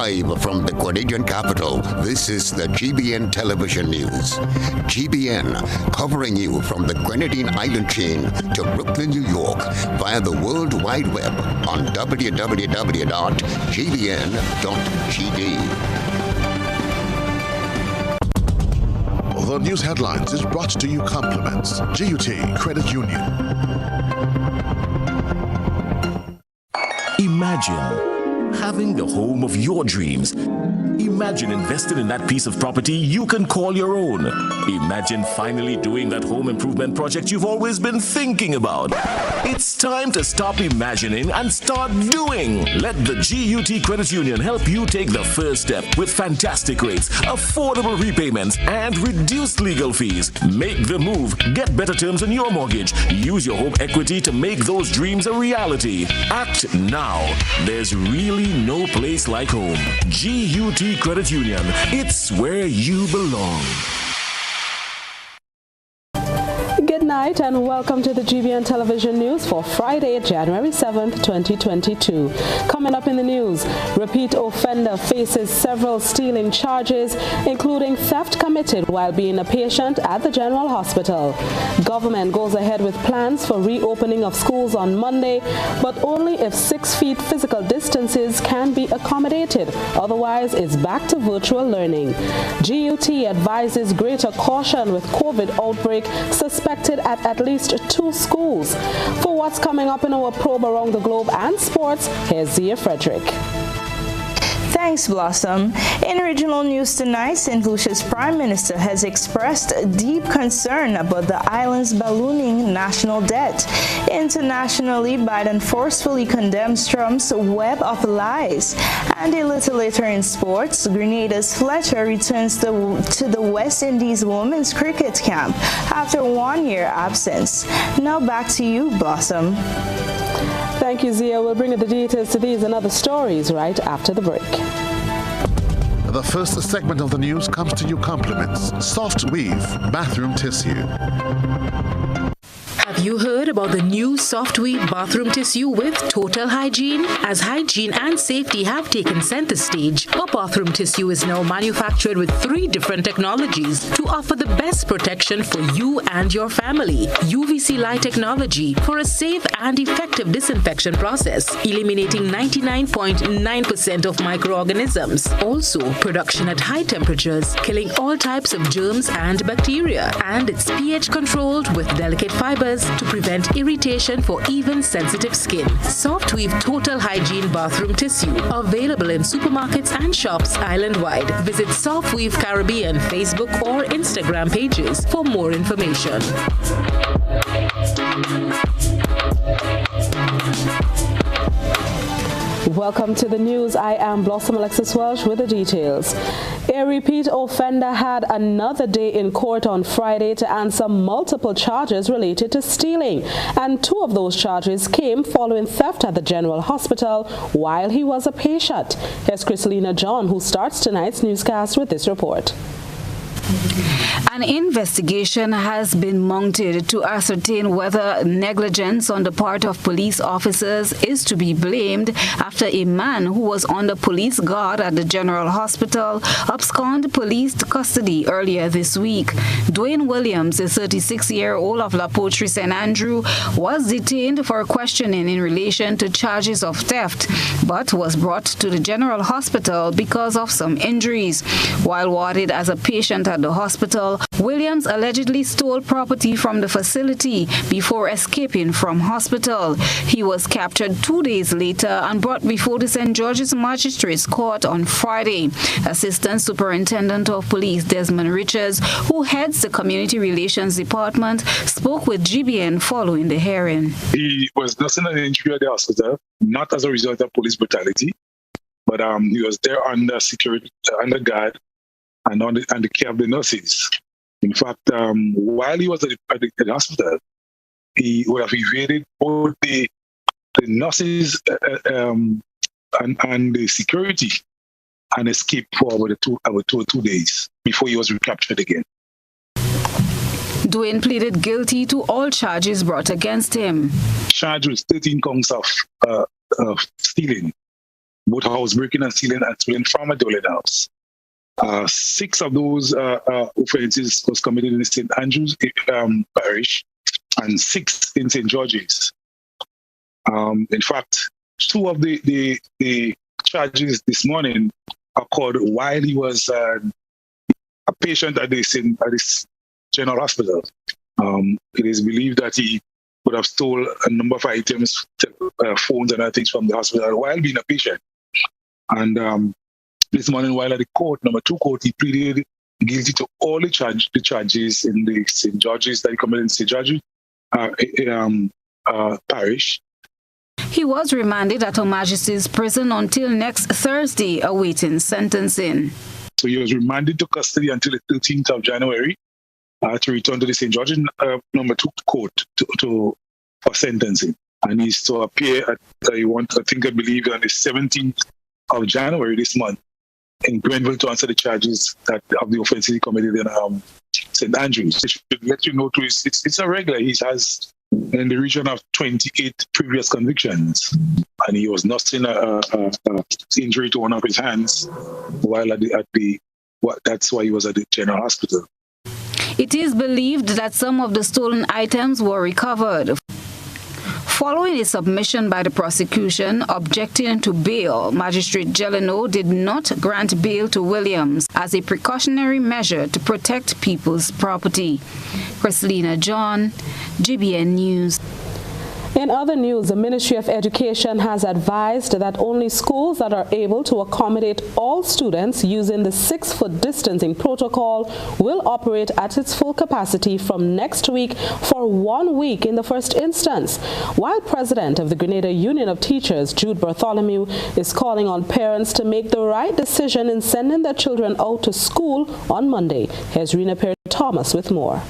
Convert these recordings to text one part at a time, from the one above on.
Live from the Grenadian capital, this is the GBN television news. GBN, covering you from the Grenadine Island chain to Brooklyn, New York, via the World Wide Web on www.gbn.gd. The news headlines is brought to you compliments GUT Credit Union. Imagine having the home of your dreams. Imagine investing in that piece of property you can call your own. Imagine finally doing that home improvement project you've always been thinking about. It's time to stop imagining and start doing. Let the GUT Credit Union help you take the first step with fantastic rates, affordable repayments, and reduced legal fees. Make the move. Get better terms on your mortgage. Use your home equity to make those dreams a reality. Act now. There's really no place like home. GUT Credit Union. It's where you belong. Good night and welcome to the GBN television news for Friday, January 7th, 2022. Coming up in the news, repeat offender faces several stealing charges, including theft committed while being a patient at the General Hospital. Government goes ahead with plans for reopening of schools on Monday, but only if 6 feet physical distances can be accommodated. Otherwise, it's back to virtual learning. GUT advises greater caution with COVID outbreak suspected at least 2 schools. For what's coming up in our probe around the globe and sports, here's Frederick. Thanks, Blossom. In regional news tonight, St. Lucia's Prime Minister has expressed deep concern about the island's ballooning national debt. Internationally, Biden forcefully condemns Trump's web of lies. And a little later in sports, Grenada's Fletcher returns to the West Indies women's cricket camp after 1-year absence. Now back to you, Blossom. Thank you, Zia. We'll bring you the details to these and other stories right after the break. The first segment of the news comes to you compliments Soft Weave Bathroom Tissue. Have you heard about the new Soft Weave bathroom tissue with total hygiene? As hygiene and safety have taken center stage, our bathroom tissue is now manufactured with 3 different technologies to offer the best protection for you and your family. UVC light technology for a safe and effective disinfection process, eliminating 99.9% of microorganisms. Also, production at high temperatures, killing all types of germs and bacteria. And it's pH controlled with delicate fibers to prevent irritation for even sensitive skin. Soft Weave Total Hygiene Bathroom Tissue. Available in supermarkets and shops island-wide. Visit Soft Weave Caribbean Facebook or Instagram pages for more information. Welcome to the news. I am Blossom Alexis Welsh with the details. A repeat offender had another day in court on Friday to answer multiple charges related to stealing, and 2 of those charges came following theft at the General Hospital while he was a patient. Here's Christelina John, who starts tonight's newscast with this report. An investigation has been mounted to ascertain whether negligence on the part of police officers is to be blamed after a man who was under police guard at the General Hospital absconded police custody earlier this week. Dwayne Williams, a 36-year-old of La Poterie St. Andrew, was detained for questioning in relation to charges of theft, but was brought to the General Hospital because of some injuries. While warded as a patient at the hospital, Williams allegedly stole property from the facility before escaping from hospital. He was captured 2 days later and brought before the St. George's Magistrates Court on Friday. Assistant Superintendent of Police Desmond Richards, who heads the Community Relations Department, spoke with GBN following the hearing. He was nursing an injury at the hospital, not as a result of police brutality, but he was there under security, under guard, and the care of the nurses. In fact, while he was at the hospital, he would have evaded both the nurses and the security and escaped for about 2 days before he was recaptured again. Dwayne pleaded guilty to all charges brought against him. Charged with 13 counts of stealing, both housebreaking and stealing from a dwelling house. 6 of those offences was committed in the St. Andrews parish and 6 in St. George's. In fact, 2 of the charges this morning occurred while he was a patient at this general hospital. It is believed that he would have stolen a number of items, phones and other things from the hospital while being a patient. And this morning, while at the court, number 2 court, he pleaded guilty to all the charges in the St. George's that he committed in St. George's parish. He was remanded at Her Majesty's prison until next Thursday, awaiting sentencing. So he was remanded to custody until the 13th of January to return to the St. George's number 2 court for sentencing. And he's to appear at, I believe, on the 17th of January this month in Grenville to answer the charges of the offences he committed in St. Andrews. It should let you know, too, it's a regular. He has in the region of 28 previous convictions, and he was nursing a injury to one of his hands while that's why he was at the general hospital. It is believed that some of the stolen items were recovered. Following a submission by the prosecution objecting to bail, Magistrate Jeleno did not grant bail to Williams as a precautionary measure to protect people's property. Christelina John, GBN News. In other news, the Ministry of Education has advised that only schools that are able to accommodate all students using the 6-foot distancing protocol will operate at its full capacity from next week for 1 week in the first instance. While President of the Grenada Union of Teachers, Jude Bartholomew, is calling on parents to make the right decision in sending their children out to school on Monday. Here's Rena Perry-Thomas with more.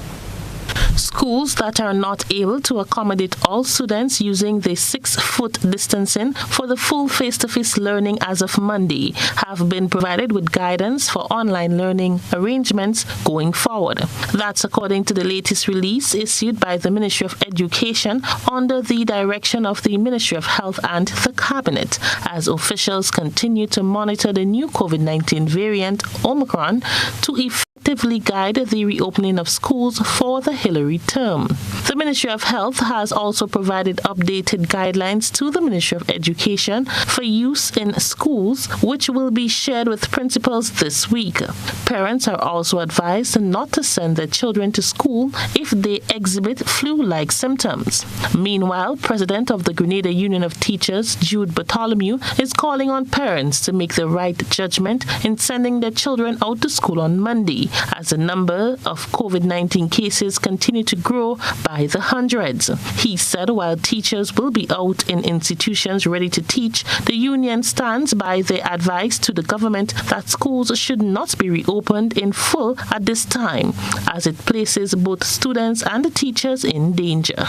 Schools that are not able to accommodate all students using the 6-foot distancing for the full face-to-face learning as of Monday have been provided with guidance for online learning arrangements going forward. That's according to the latest release issued by the Ministry of Education under the direction of the Ministry of Health and the Cabinet, as officials continue to monitor the new COVID-19 variant, Omicron, to effectively guide the reopening of schools for the Hillary term. The Ministry of Health has also provided updated guidelines to the Ministry of Education for use in schools, which will be shared with principals this week. Parents are also advised not to send their children to school if they exhibit flu-like symptoms. Meanwhile, President of the Grenada Union of Teachers, Jude Bartholomew, is calling on parents to make the right judgment in sending their children out to school on Monday, as the number of COVID-19 cases continue to grow by the hundreds. He said while teachers will be out in institutions ready to teach, the union stands by their advice to the government that schools should not be reopened in full at this time, as it places both students and the teachers in danger.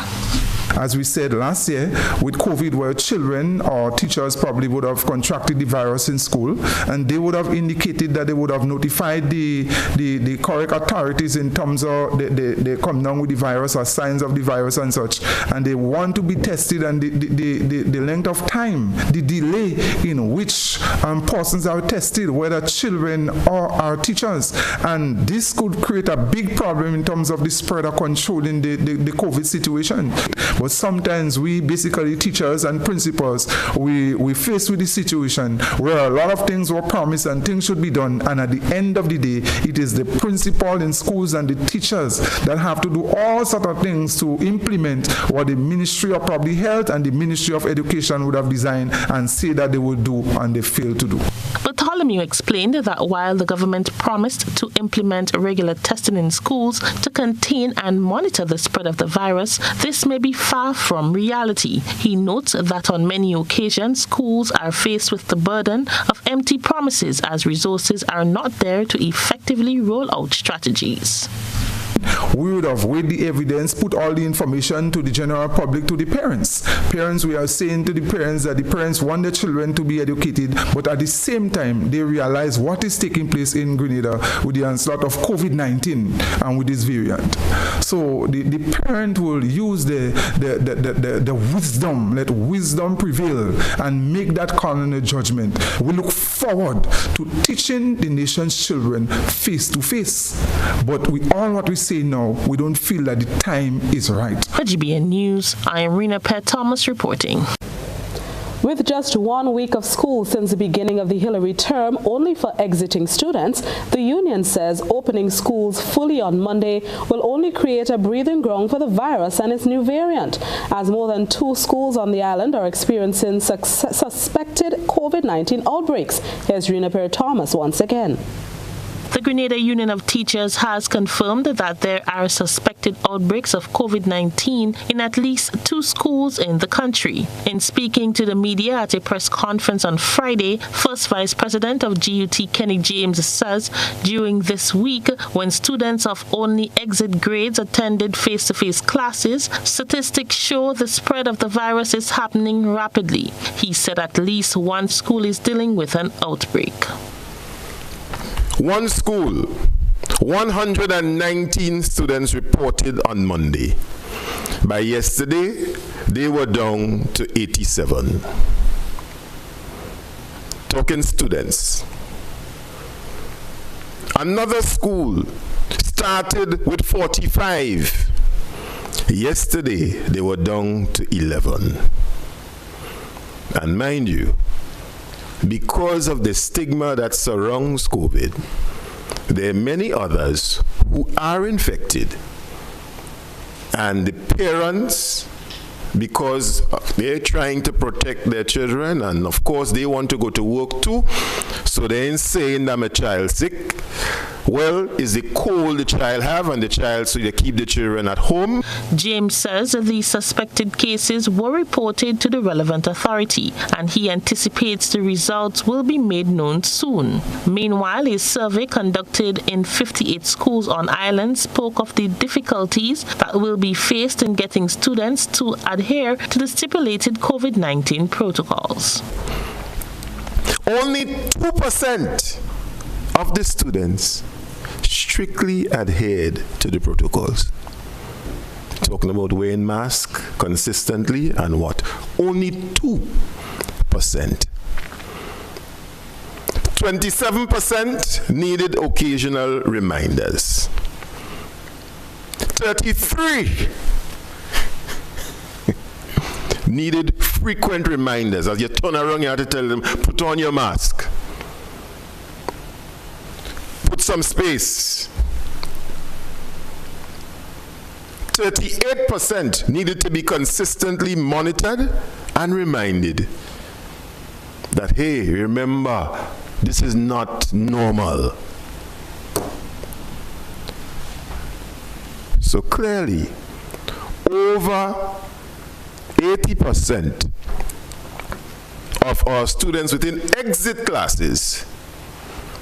As we said last year, with COVID, where children or teachers probably would have contracted the virus in school, and they would have indicated that they would have notified the correct authorities in terms of they come down with the virus or signs of the virus and such, and they want to be tested, and the length of time, the delay in which persons are tested, whether children or our teachers, and this could create a big problem in terms of the spread or controlling the COVID situation. But sometimes we, basically teachers and principals, we face with the situation where a lot of things were promised and things should be done, and at the end of the day, it is the principal in schools and the teachers that have to do all sort of things to implement what the Ministry of Public Health and the Ministry of Education would have designed and say that they will do, and they fail to do. Bartholomew explained that while the government promised to implement regular testing in schools to contain and monitor the spread of the virus, this may be far from reality. He notes that on many occasions, schools are faced with the burden of empty promises as resources are not there to effectively roll out strategies. We would have weighed the evidence, put all the information to the general public, to the parents. Parents, we are saying to the parents that the parents want their children to be educated, but at the same time, they realize what is taking place in Grenada with the onslaught of COVID-19 and with this variant. So the parent will use the wisdom, let wisdom prevail and make that call and a judgment. We look forward to teaching the nation's children face to face. But with all what we say now, we don't feel that the time is right. For GBN News, I am Rena Pett Thomas reporting. With just 1 week of school since the beginning of the Hillary term, only for exiting students, the union says opening schools fully on Monday will only create a breathing ground for the virus and its new variant, as more than 2 schools on the island are experiencing suspected COVID-19 outbreaks. Here's Rena Pett Thomas once again. The Grenada Union of Teachers has confirmed that there are suspected outbreaks of COVID-19 in at least 2 schools in the country. In speaking to the media at a press conference on Friday, First Vice President of GUT Kenny James says during this week, when students of only exit grades attended face-to-face classes, statistics show the spread of the virus is happening rapidly. He said at least 1 school is dealing with an outbreak. 1 school, 119 students reported on Monday. By yesterday, they were down to 87. Talking students. Another school started with 45. Yesterday, they were down to 11. And mind you, because of the stigma that surrounds COVID, there are many others who are infected. And the parents, because they're trying to protect their children, and of course they want to go to work too, so they ain't saying that my child's sick. Well, is the cold the child have and the child, so they keep the children at home. James says the suspected cases were reported to the relevant authority and he anticipates the results will be made known soon. Meanwhile, a survey conducted in 58 schools on island spoke of the difficulties that will be faced in getting students to adhere to the stipulated COVID-19 protocols. Only 2% of the students strictly adhered to the protocols. Talking about wearing masks consistently and what? Only 2%. 27% needed occasional reminders. 33 needed frequent reminders. As you turn around, you have to tell them, put on your mask. Put some space. 38% needed to be consistently monitored and reminded that, hey, remember, this is not normal. So clearly, over 80% of our students within exit classes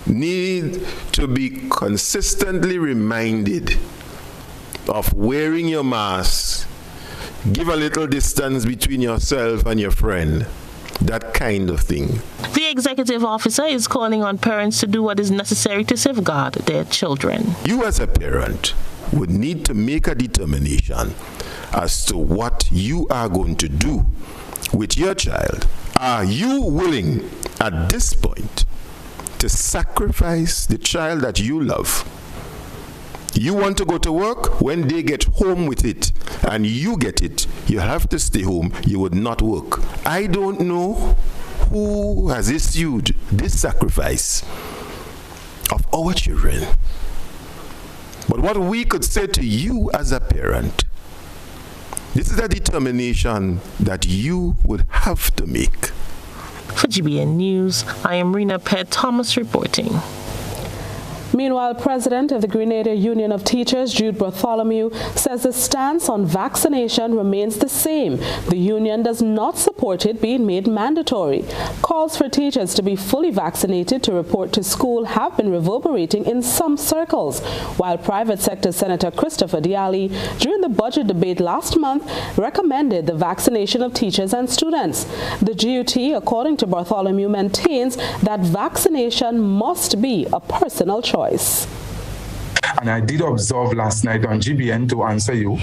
need to be consistently reminded of wearing your mask, give a little distance between yourself and your friend, that kind of thing. The executive officer is calling on parents to do what is necessary to safeguard their children. You as a parent would need to make a determination as to what you are going to do with your child. Are you willing at this point to sacrifice the child that you love? You want to go to work, when they get home with it and you get it, you have to stay home. You would not work. I don't know who has issued this sacrifice of our children. But what we could say to you as a parent, this is a determination that you would have to make. For GBN News, I am Rena Pett Thomas reporting. Meanwhile, President of the Grenada Union of Teachers, Jude Bartholomew, says the stance on vaccination remains the same. The union does not support it being made mandatory. Calls for teachers to be fully vaccinated to report to school have been reverberating in some circles, while private sector Senator Christopher Diali, during the budget debate last month, recommended the vaccination of teachers and students. The GUT, according to Bartholomew, maintains that vaccination must be a personal choice. And I did observe last night on GBN to answer you,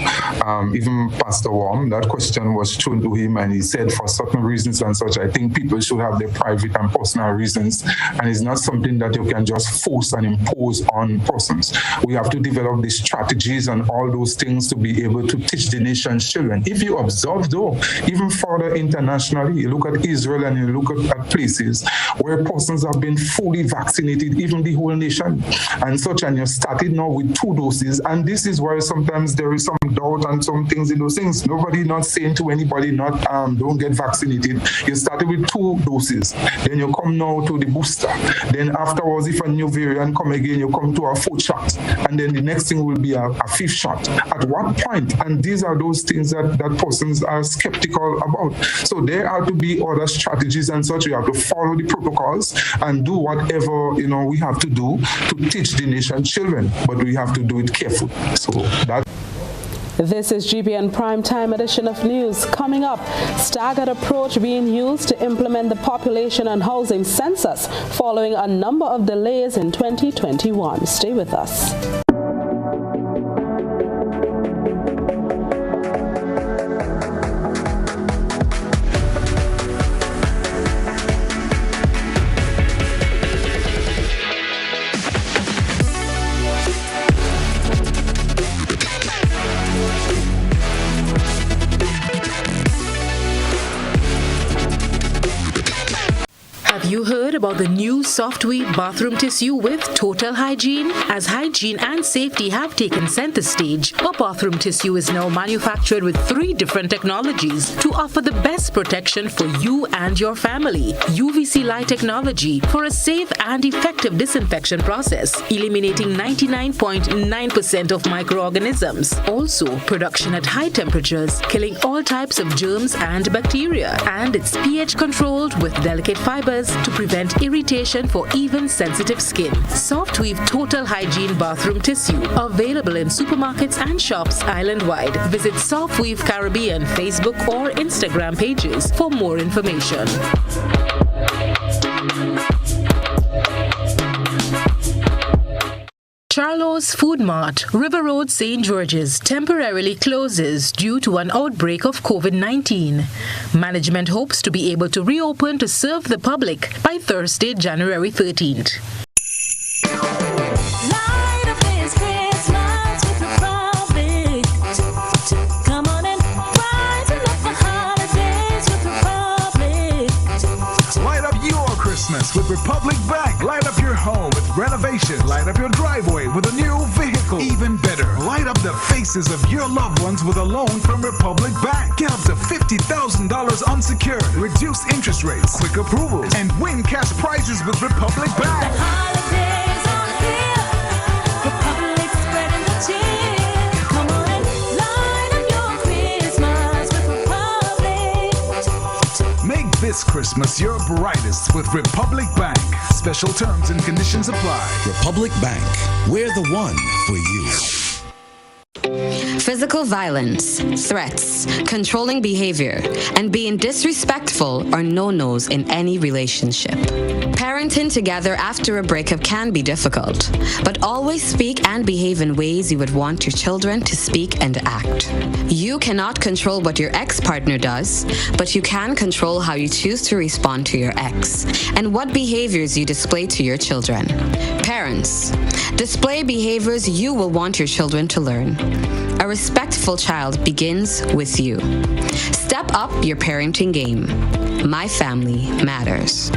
even Pastor Worm, that question was thrown to him and he said for certain reasons and such, I think people should have their private and personal reasons, and it's not something that you can just force and impose on persons. We have to develop the strategies and all those things to be able to teach the nation's children. If you observe though, even further internationally, you look at Israel and you look at places where persons have been fully vaccinated, even the whole nation and such, and you started now with 2 doses, and this is why sometimes there is some doubt and some things in those things. Nobody not saying to anybody not don't get vaccinated. You started with 2 doses, then you come now to the booster, then afterwards if a new variant come again, you come to a 4th shot, and then the next thing will be a 5th shot. At what point? And these are those things that persons are skeptical about. So there are to be other strategies and such. We have to follow the protocols and do whatever we have to do to teach the nation children, but we have to do it carefully. So that. This is GBN Primetime Edition of News. Coming up, staggered approach being used to implement the population and housing census following a number of delays in 2021. Stay with us. You heard about the new soft-weave bathroom tissue with total hygiene? As hygiene and safety have taken center stage, our bathroom tissue is now manufactured with 3 different technologies to offer the best protection for you and your family. UVC light technology for a safe and effective disinfection process, eliminating 99.9% of microorganisms. Also, production at high temperatures, killing all types of germs and bacteria. And it's pH controlled with delicate fibers to prevent irritation for even sensitive skin. Softweave Total Hygiene Bathroom Tissue, available in supermarkets and shops island-wide. Visit Softweave Caribbean Facebook or Instagram pages for more information. Charlo's Food Mart, River Road, St. George's, temporarily closes due to an outbreak of COVID-19. Management hopes to be able to reopen to serve the public by Thursday, January 13th. With Republic Bank. Light up your home with renovation. Light up your driveway with a new vehicle. Even better, light up the faces of your loved ones with a loan from Republic Bank. Get up to $50,000 unsecured, reduced interest rates, quick approvals, and win cash prizes with Republic Bank. The holidays are here. Republic spreading the cheer. Come on and light up your Christmas with Republic. Make this Christmas your brightest with Republic Bank. Special terms and conditions apply. Republic Bank. We're the one for you. Physical violence, threats, controlling behavior, and being disrespectful are no-nos in any relationship. Parenting together after a breakup can be difficult, but always speak and behave in ways you would want your children to speak and act. You cannot control what your ex-partner does, but you can control how you choose to respond to your ex and what behaviors you display to your children. Parents, display behaviors you will want your children to learn. A respectful child begins with you. Step up your parenting game. My family matters.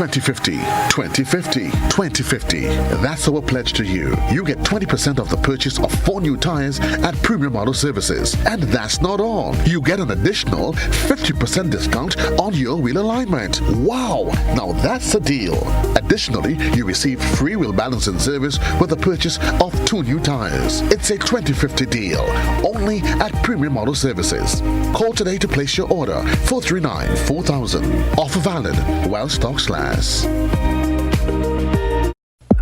2050, 2050, 2050. That's our pledge to you. You get 20% of the purchase of 4 new tires at Premium Auto Services. And that's not all. You get an additional 50% discount on your wheel alignment. Wow! Now that's a deal. Additionally, you receive free wheel balancing service with the purchase of 2 new tires. It's a 2050 deal. Only at Premium Auto Services. Call today to place your order. 439-4000. Offer valid while stocks last.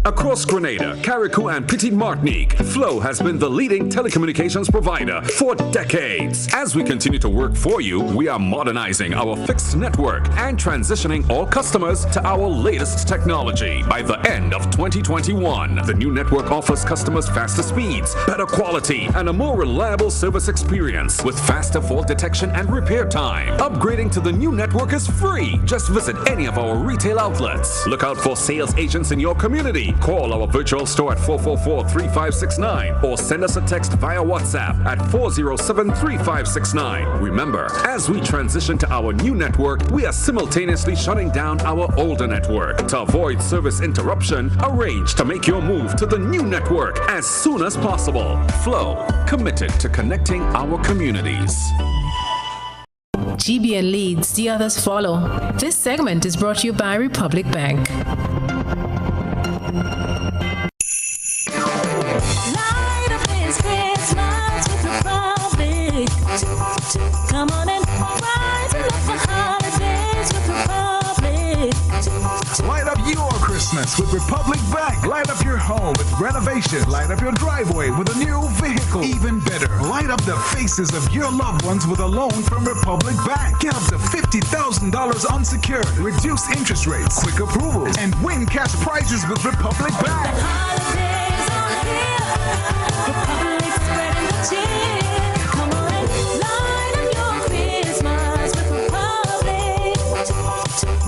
Across Grenada, Carriacou and Petite Martinique, Flow has been the leading telecommunications provider for decades. As we continue to work for you, we are modernizing our fixed network and transitioning all customers to our latest technology. By the end of 2021, the new network offers customers faster speeds, better quality, and a more reliable service experience with faster fault detection and repair time. Upgrading to the new network is free. Just visit any of our retail outlets. Look out for sales agents in your community. Call our virtual store at 444-3569 or send us a text via WhatsApp at 407-3569. Remember, as we transition to our new network, we are simultaneously shutting down our older network. To avoid service interruption, arrange to make your move to the new network as soon as possible. Flow, committed to connecting our communities. GBN leads, the others follow. This segment is brought to you by Republic Bank. Light up this Christmas with Republic. Come on and brighten up the holidays with Republic. Light up your Christmas with Republic Bank. Light up your home with renovation. Light up your driveway with a new vehicle. Even better, light up the faces of your loved ones with a loan from Republic Bank. Get up to $50,000 unsecured, reduce interest rates, quick approvals, and win cash prizes with Republic Bank. The holidays are here. Republic spreading the cheer. Come on and light up your Christmas with Republic.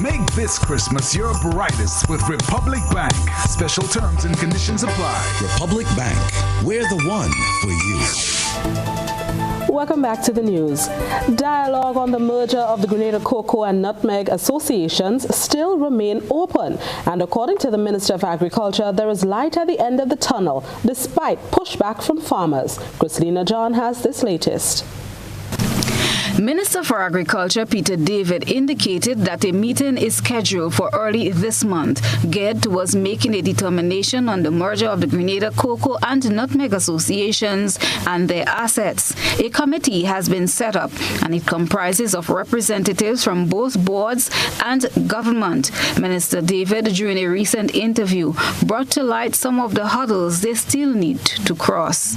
Make this Christmas your brightest with Republic Bank. Special terms and conditions apply. Republic Bank, we're the one for you. Welcome back to the news. Dialogue on the merger of the Grenada Cocoa and Nutmeg Associations still remain open. And according to the Minister of Agriculture, there is light at the end of the tunnel, despite pushback from farmers. Christina John has this latest. Minister for Agriculture Peter David indicated that a meeting is scheduled for early this month, geared towards making a determination on the merger of the Grenada Cocoa and Nutmeg Associations and their assets. A committee has been set up, and it comprises of representatives from both boards and government. Minister David, during a recent interview, brought to light some of the hurdles they still need to cross.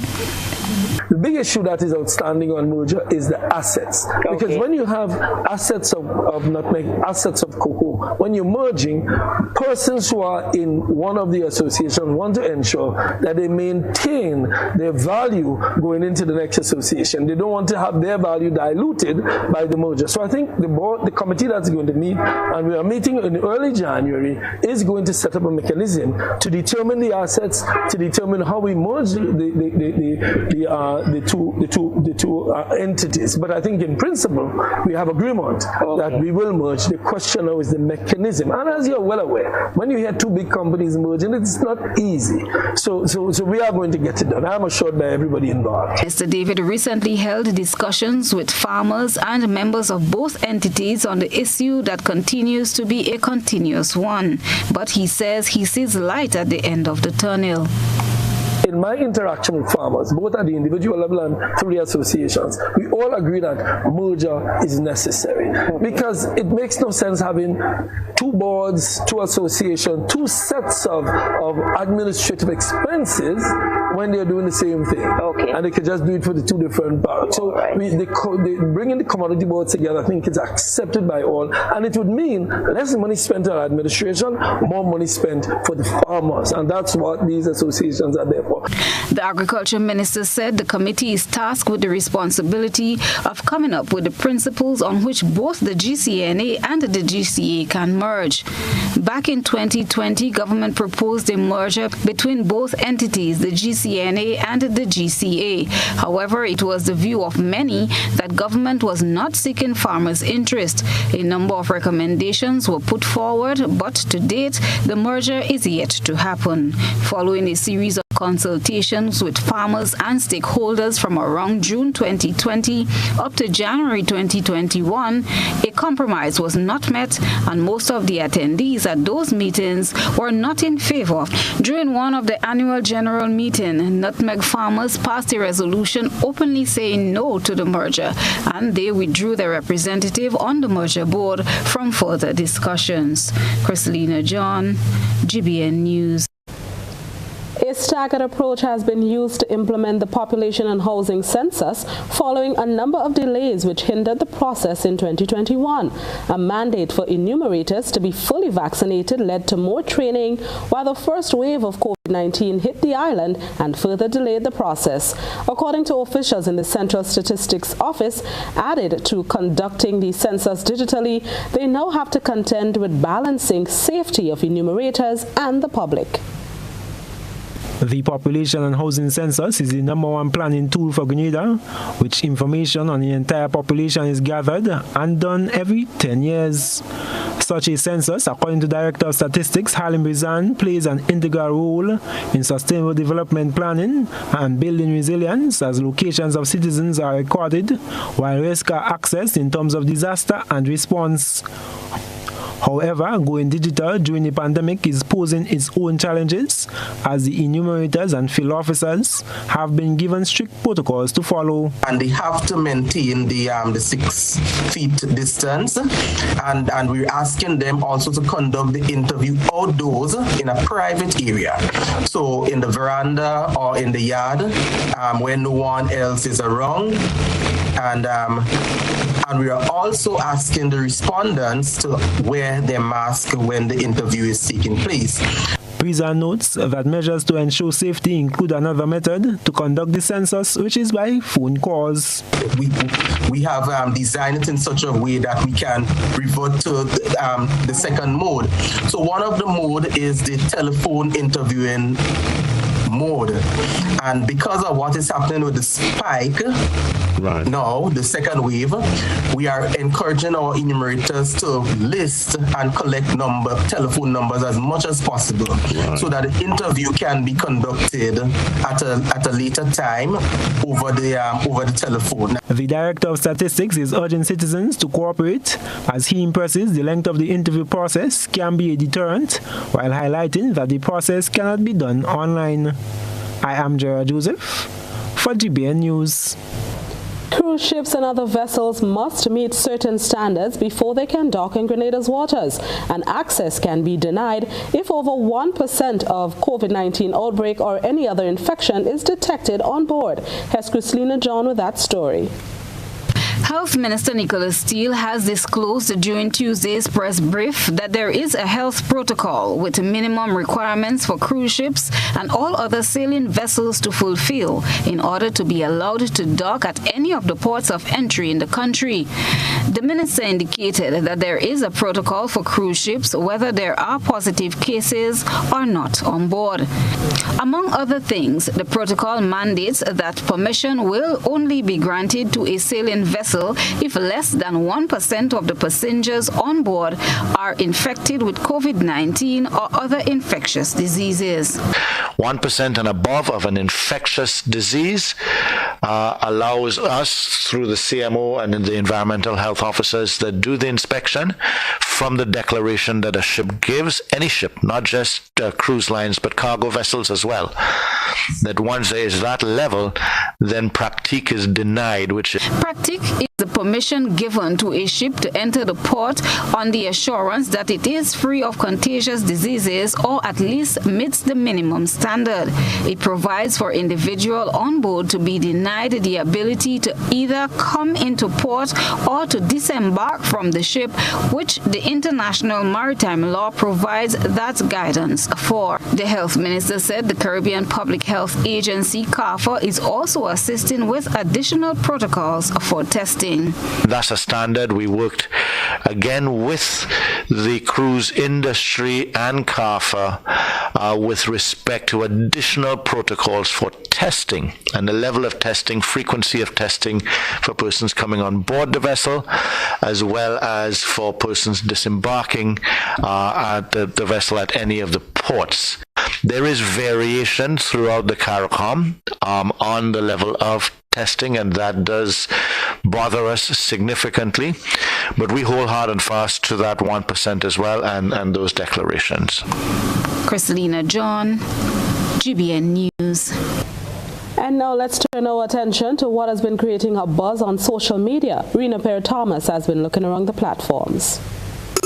The big issue that is outstanding on merger is the assets. Because when you have assets of nutmeg, assets of cocoa, when you're merging, persons who are in one of the associations want to ensure that they maintain their value going into the next association. They don't want to have their value diluted by the merger. So I think the committee that's going to meet, and we are meeting in early January, is going to set up a mechanism to determine the assets, to determine how we merge the two entities. But I think in principle, we have agreement that we will merge. The question now is the mechanism. And as you're well aware, when you hear two big companies merging, it's not easy. So we are going to get it done. I'm assured by everybody involved. Mr. David recently held discussions with farmers and members of both entities on the issue that continues to be a continuous one. But he says he sees light at the end of the tunnel. In my interaction with farmers, both at the individual level and through the associations, we all agree that merger is necessary because it makes no sense having two boards, two associations, two sets of administrative expenses when they're doing the same thing. And they could just do it for the two different parts. So bringing the commodity boards together, I think it's accepted by all, and it would mean less money spent on administration, more money spent for the farmers, and that's what these associations are there for. The Agriculture Minister said the committee is tasked with the responsibility of coming up with the principles on which both the GCNA and the GCA can merge. Back in 2020, government proposed a merger between both entities, the GCNA and the GCA. However, it was the view of many that government was not seeking farmers' interest. A number of recommendations were put forward, but to date, the merger is yet to happen. Following a series of consultations with farmers and stakeholders from around June 2020 up to January 2021, a compromise was not met, and most of the attendees at those meetings were not in favor. During one of the annual general meeting, Nutmeg farmers passed a resolution openly saying no to the merger, and they withdrew their representative on the merger board from further discussions. Christelina John, GBN News. A staggered approach has been used to implement the population and housing census following a number of delays which hindered the process in 2021. A mandate for enumerators to be fully vaccinated led to more training, while the first wave of COVID-19 hit the island and further delayed the process. According to officials in the Central Statistics Office, added to conducting the census digitally, they now have to contend with balancing safety of enumerators and the public. The population and housing census is the #1 planning tool for Grenada, which information on the entire population is gathered and done every 10 years. Such a census, according to Director of Statistics Halim Rizan, plays an integral role in sustainable development planning and building resilience as locations of citizens are recorded, while risk are accessed in terms of disaster and response. However, going digital during the pandemic is posing its own challenges, as the enumerators and field officers have been given strict protocols to follow. And they have to maintain the 6 feet distance, and we're asking them also to conduct the interview outdoors in a private area. So in the veranda or in the yard where no one else is around. And we are also asking the respondents to wear their mask when the interview is taking place. Rizan notes that measures to ensure safety include another method to conduct the census, which is by phone calls. We have designed it in such a way that we can revert to the second mode. So one of the mode is the telephone interviewing mode, and because of what is happening with the spike now, the second wave, we are encouraging our enumerators to list and collect telephone numbers as much as possible, so that the interview can be conducted at a later time over the telephone. The Director of Statistics is urging citizens to cooperate, as he impresses the length of the interview process can be a deterrent, while highlighting that the process cannot be done online. I am Gerard Joseph for GBN News. Cruise ships and other vessels must meet certain standards before they can dock in Grenada's waters, and access can be denied if over 1% of COVID-19 outbreak or any other infection is detected on board. Here's Christelina John with that story. Health Minister Nicholas Steele has disclosed during Tuesday's press brief that there is a health protocol with minimum requirements for cruise ships and all other sailing vessels to fulfill in order to be allowed to dock at any of the ports of entry in the country. The minister indicated that there is a protocol for cruise ships whether there are positive cases or not on board. Among other things, the protocol mandates that permission will only be granted to a sailing vessel if less than 1% of the passengers on board are infected with COVID-19 or other infectious diseases. 1% and above of an infectious disease allows us, through the CMO and the environmental health officers that do the inspection, from the declaration that a ship gives, any ship, not just cruise lines, but cargo vessels as well, that once there is that level, then Practique is denied, which Practique is the permission given to a ship to enter the port on the assurance that it is free of contagious diseases or at least meets the minimum standard. It provides for individuals on board to be denied the ability to either come into port or to disembark from the ship, which the international maritime law provides that guidance for. The health minister said the Caribbean Public Health Agency, CARFA, is also assisting with additional protocols for testing. That's a standard. We worked again with the cruise industry and CARFA with respect to additional protocols for testing and the level of testing, frequency of testing for persons coming on board the vessel, as well as for persons disembarking at the vessel at any of the ports. There is variation throughout the CARICOM on the level of testing, and that does bother us significantly, but we hold hard and fast to that 1% as well and those declarations. Christina John, GBN News. And now let's turn our attention to what has been creating a buzz on social media. Rena Perry-Thomas has been looking around the platforms.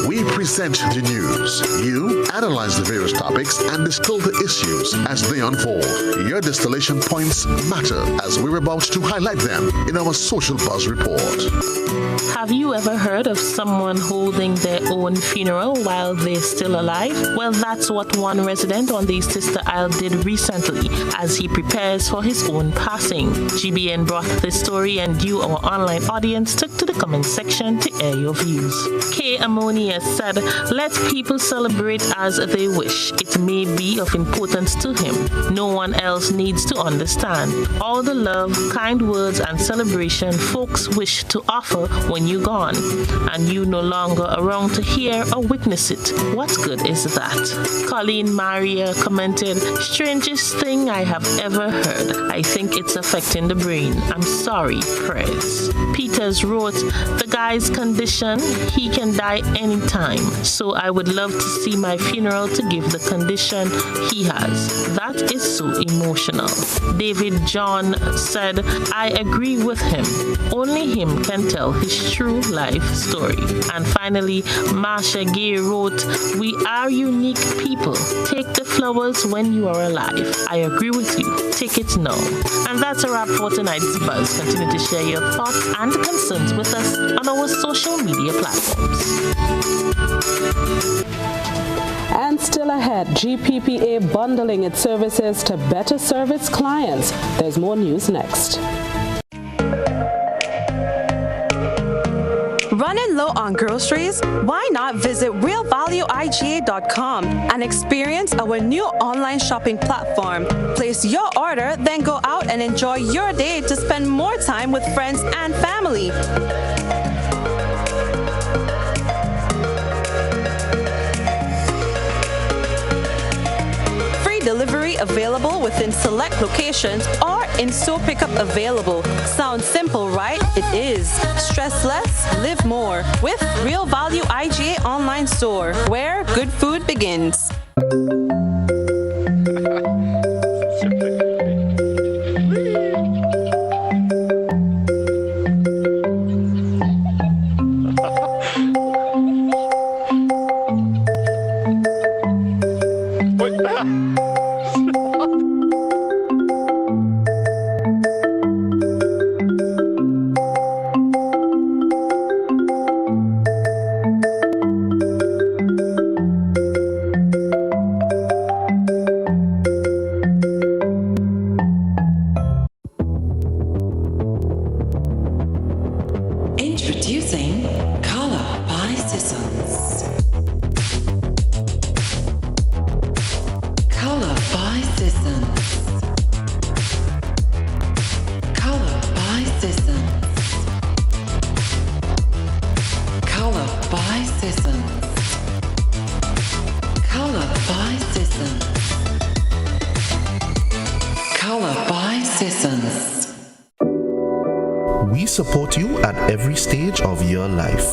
We present the news. You analyze the various topics and distill the issues as they unfold. Your distillation points matter as we're about to highlight them in our Social Buzz Report. Have you ever heard of someone holding their own funeral while they're still alive? Well, that's what one resident on the East Sister Isle did recently as he prepares for his own passing. GBN brought this story and you, our online audience, took to the comment section to air your views. K. Ammonia said, "Let people celebrate as they wish. It may be of importance to him. No one else needs to understand. All the love, kind words, and celebration folks wish to offer when you're gone, and you no longer around to hear or witness it. What good is that?" Colleen Maria commented, "Strangest thing I have ever heard. I think it's affecting the brain. I'm sorry, prayers." Peters wrote, "The guy's condition, he can die anytime, so I would love to see my funeral to give the condition he has. That is so emotional." David John said, "I agree with him. Only him can tell his true life story." And finally, Marsha Gay wrote, "We are unique people. Take the flowers when you are alive. I agree with you. Take it now." And that's a wrap for tonight's Buzz. Continue to share your thoughts and concerns with us on our social media platforms. And still ahead, GPPA bundling its services to better serve its clients. There's more news next. Running low on groceries? Why not visit realvalueiga.com and experience our new online shopping platform. Place your order, then go out and enjoy your day to spend more time with friends and family. Delivery available within select locations or in-store pickup available. Sounds simple, right? It is. Stress less, live more with Real Value IGA online store, where good food begins. We support you at every stage of your life.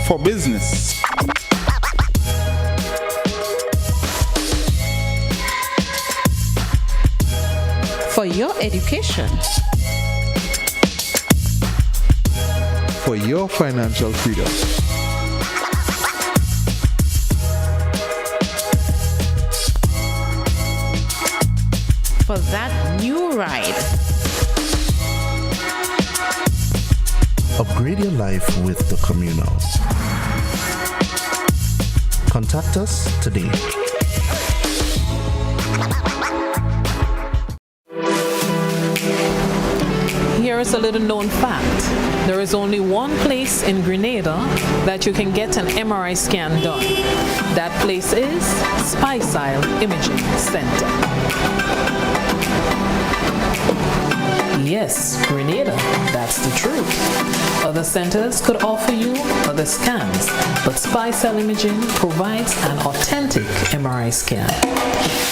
For business, for your education, for your financial freedom, for that new ride. Upgrade your life with the Communal. Contact us today. Here is a little known fact. There is only one place in Grenada that you can get an MRI scan done. That place is Spicile Imaging Center. Yes, Grenada, that's the truth. Other centers could offer you other scans, but Spicile Imaging provides an authentic MRI scan.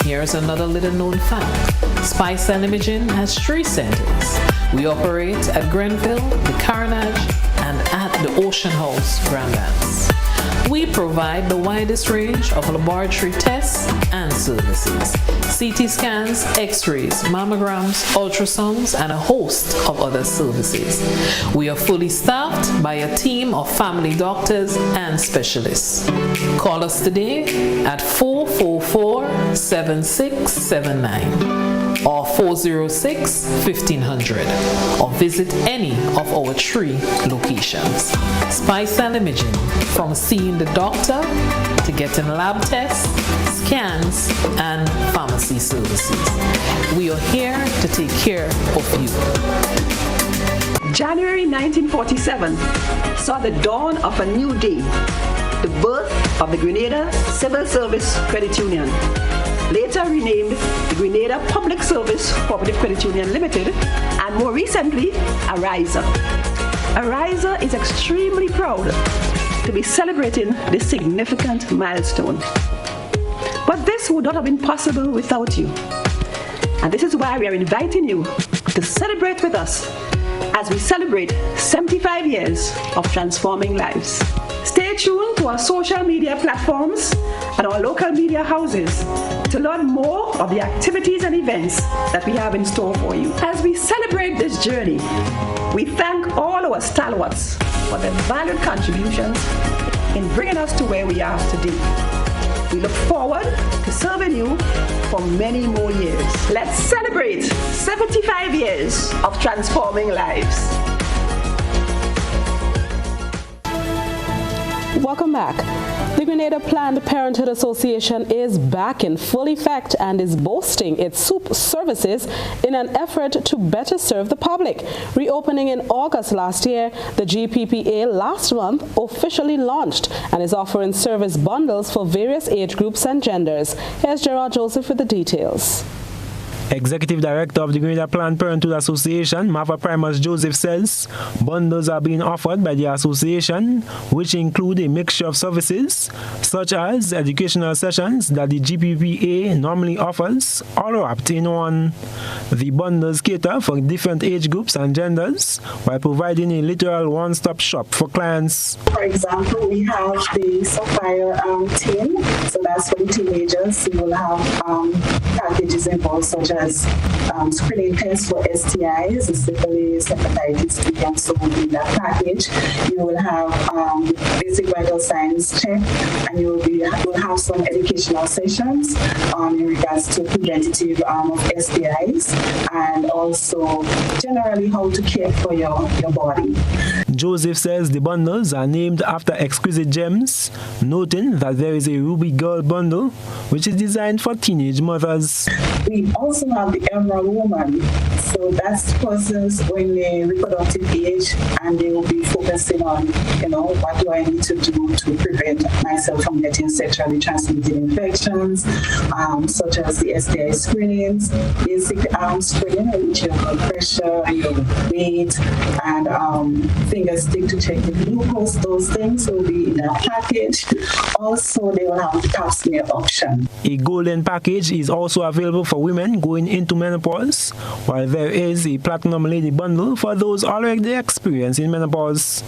Here's another little known fact. Spicile Imaging has 3 centers. We operate at Grenville, the Carnage, and at the Ocean House, Grandlands. We provide the widest range of laboratory tests and services. CT scans, x-rays, mammograms, ultrasounds, and a host of other services. We are fully staffed by a team of family doctors and specialists. Call us today at 444-7679 or 406-1500 or visit any of our 3 locations. Spicile Imaging, from seeing the doctor to getting lab tests, scans, and pharmacy services. We are here to take care of you. January 1947 saw the dawn of a new day, the birth of the Grenada Civil Service Credit Union, later renamed the Grenada Public Service Cooperative Credit Union Limited, and more recently, Ariza. Ariza is extremely proud to be celebrating this significant milestone. But this would not have been possible without you. And this is why we are inviting you to celebrate with us as we celebrate 75 years of transforming lives. Stay tuned to our social media platforms and our local media houses to learn more of the activities and events that we have in store for you. As we celebrate this journey, we thank all our stalwarts for their valued contributions in bringing us to where we are today. We look forward to serving you for many more years. Let's celebrate 75 years of transforming lives. Welcome back. The Grenada Planned Parenthood Association is back in full effect and is boasting its soup services in an effort to better serve the public. Reopening in August last year, the GPPA last month officially launched and is offering service bundles for various age groups and genders. Here's Gerard Joseph with the details. Executive Director of the Grenada Planned Parenthood Association, Martha Primus Joseph, says bundles are being offered by the association, which include a mixture of services such as educational sessions that the GPPA normally offers, all wrapped in one. The bundles cater for different age groups and genders while providing a literal one-stop shop for clients. For example, we have the Sapphire team, so that's for the teenagers. You will have packages involved such as screening tests for STIs, syphilis, hepatitis B, and so on in that package. You will have basic vital signs check, and you will have some educational sessions in regards to preventative of STIs, and also generally how to care for your body. Joseph says the bundles are named after exquisite gems, noting that there is a Ruby Girl bundle, which is designed for teenage mothers. We also have the Emerald Woman. So that's persons when they're reproductive age and they will be focusing on, what do I need to do to prevent myself from getting sexually transmitted infections, such as the STI screenings, basic screening, which your blood pressure, your weight, and finger stick to check the glucose, those things will be in a package. Also, they will have the pap smear option. A golden package is also available for women going into menopause, while there is a platinum lady bundle for those already experiencing menopause.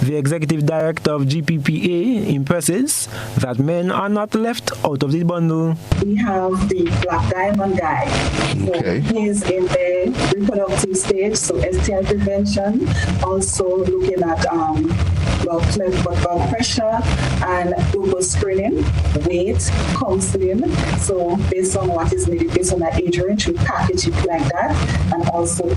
The executive director of GPPA impresses that men are not left out of the bundle. We have the Black Diamond guy. Okay. So he's in the reproductive stage, so STI prevention, also looking at blood pressure and glucose screening, weight, counseling. So based on what is needed, based on that age range, we package it like that. And also the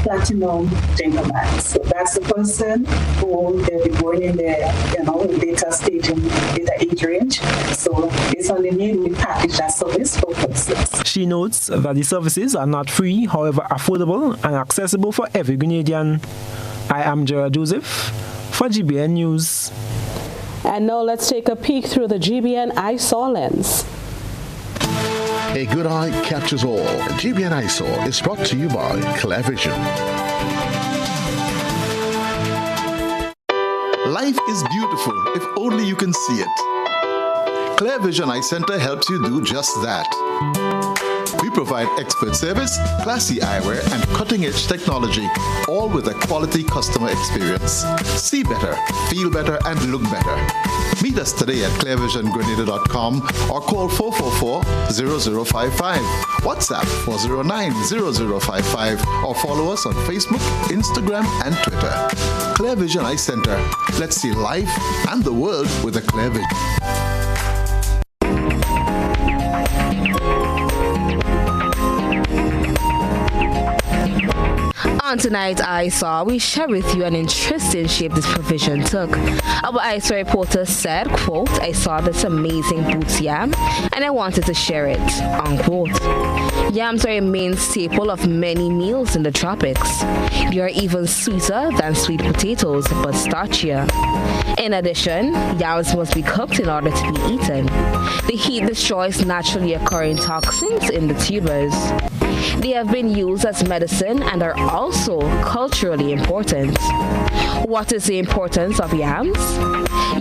platinum gentleman. So that's the person who they'll be going in the data stage and data age range. So based on the need, we package that service for persons. She notes that the services are not free, however affordable and accessible for every Grenadian. I am Gerard Joseph for GBN News. And now let's take a peek through the GBN eyesore lens. A good eye captures all. GBN eyesore is brought to you by Clear Vision. Life is beautiful if only you can see it. Clear Vision Eye Center helps you do just that. We provide expert service, classy eyewear, and cutting-edge technology, all with a quality customer experience. See better, feel better, and look better. Meet us today at clearvisiongrenada.com or call 444-0055, WhatsApp 409-0055, or follow us on Facebook, Instagram, and Twitter. Clear Vision Eye Center. Let's see life and the world with a clear vision. On tonight's eyesore, we share with you an interesting shape this provision took. Our eyesore reporter said, quote, "I saw this amazing boots yam and I wanted to share it," unquote. Yams are a main staple of many meals in the tropics. They are even sweeter than sweet potatoes, but starchier. In addition, yams must be cooked in order to be eaten. The heat destroys naturally occurring toxins in the tubers. They have been used as medicine and are also culturally important. What is the importance of yams?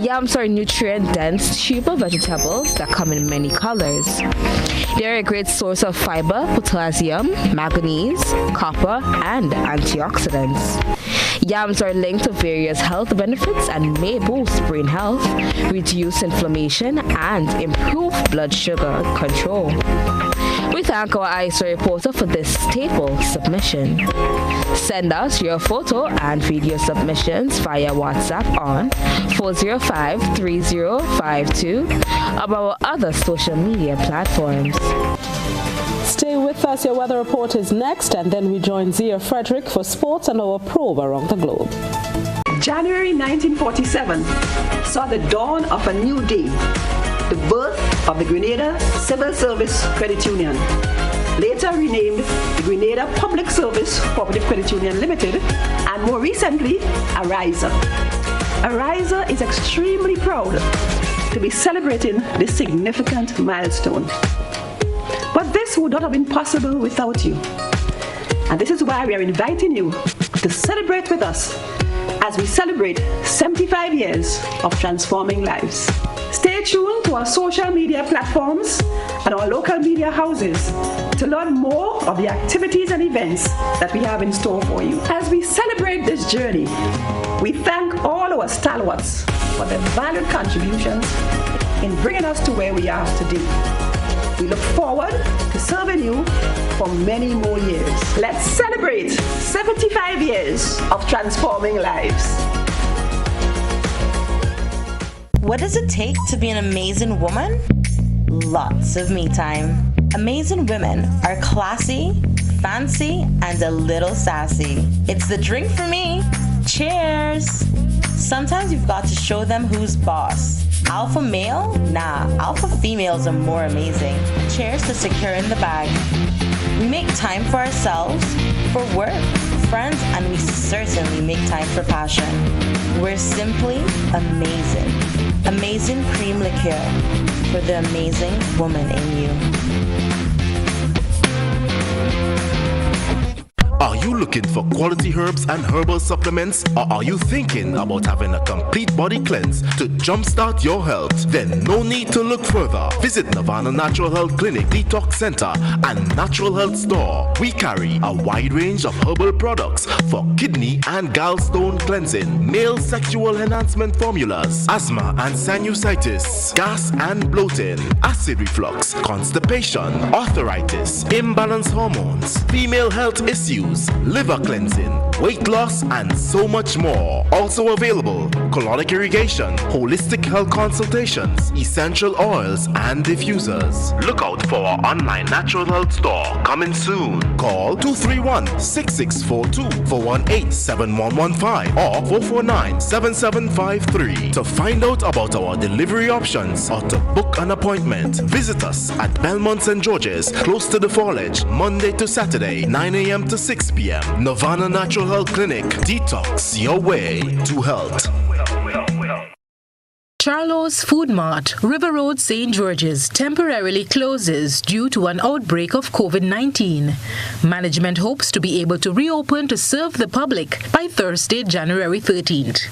Yams are nutrient-dense tuber vegetables that come in many colors. They are a great source of fiber, potassium, manganese, copper, and antioxidants. Yams are linked to various health benefits and may boost brain health, reduce inflammation, and improve blood sugar control. We thank our eyesore reporter for this staple submission. Send us your photo and video submissions via WhatsApp on 405-3052 of our other social media platforms. Stay with us. Your weather report is next, and then we join Zia Frederick for sports and our probe around the globe. January 1947 saw the dawn of a new day, the birth of the Grenada Civil Service Credit Union, later renamed the Grenada Public Service Cooperative Credit Union Limited, and more recently, Ariza. Ariza is extremely proud to be celebrating this significant milestone. But this would not have been possible without you. And this is why we are inviting you to celebrate with us as we celebrate 75 years of transforming lives. Stay tuned to our social media platforms and our local media houses to learn more of the activities and events that we have in store for you. As we celebrate this journey, we thank all our stalwarts for their valued contributions in bringing us to where we are today. We look forward to serving you for many more years. Let's celebrate 75 years of transforming lives. What does it take to be an amazing woman? Lots of me time. Amazing women are classy, fancy, and a little sassy. It's the drink for me. Cheers! Sometimes you've got to show them who's boss. Alpha male? Nah, alpha females are more amazing. Cheers to securing the bag. We make time for ourselves, for work, friends, and we certainly make time for passion. We're simply amazing. Amazing cream liqueur for the amazing woman in you. Are you looking for quality herbs and herbal supplements, or are you thinking about having a complete body cleanse to jumpstart your health? Then no need to look further. Visit Nirvana Natural Health Clinic, Detox Center, and Natural Health Store. We carry a wide range of herbal products for kidney and gallstone cleansing, male sexual enhancement formulas, asthma and sinusitis, gas and bloating, acid reflux, constipation, arthritis, imbalanced hormones, female health issues, liver cleansing, weight loss, and so much more. Also available, colonic irrigation, holistic health consultations, essential oils, and diffusers. Look out for our online natural health store coming soon. Call 231-6642 for 18-7115 or 449-7753 to find out about our delivery options or to book an appointment. Visit us at Belmont St. George's, close to the Fallage, Monday to Saturday, 9 a.m. to 6 p.m. Nirvana Natural Health Clinic. Detox your way to health. Charlo's Food Mart, River Road, St. George's, temporarily closes due to an outbreak of COVID-19. Management hopes to be able to reopen to serve the public by Thursday, January 13th.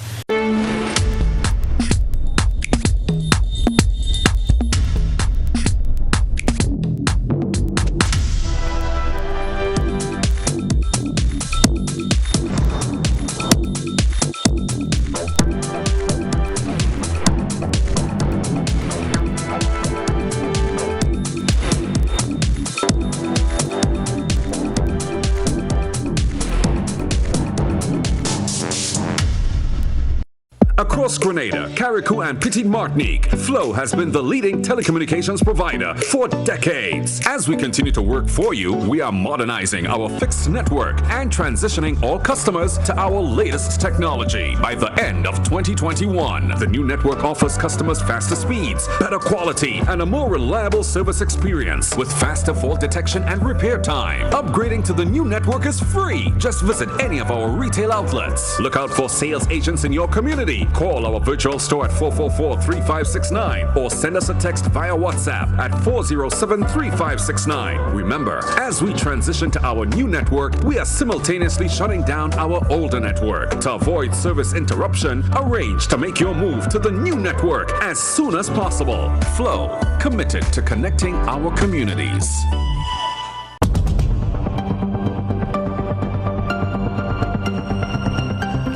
Across Grenada, Carriacou, and Petite Martinique, Flow has been the leading telecommunications provider for decades. As we continue to work for you, we are modernizing our fixed network and transitioning all customers to our latest technology. By the end of 2021, the new network offers customers faster speeds, better quality, and a more reliable service experience with faster fault detection and repair time. Upgrading to the new network is free. Just visit any of our retail outlets. Look out for sales agents in your community. Call our virtual store at 444-3569 or send us a text via WhatsApp at 407-3569. Remember, as we transition to our new network, we are simultaneously shutting down our older network. To avoid service interruption, arrange to make your move to the new network as soon as possible. Flow, committed to connecting our communities.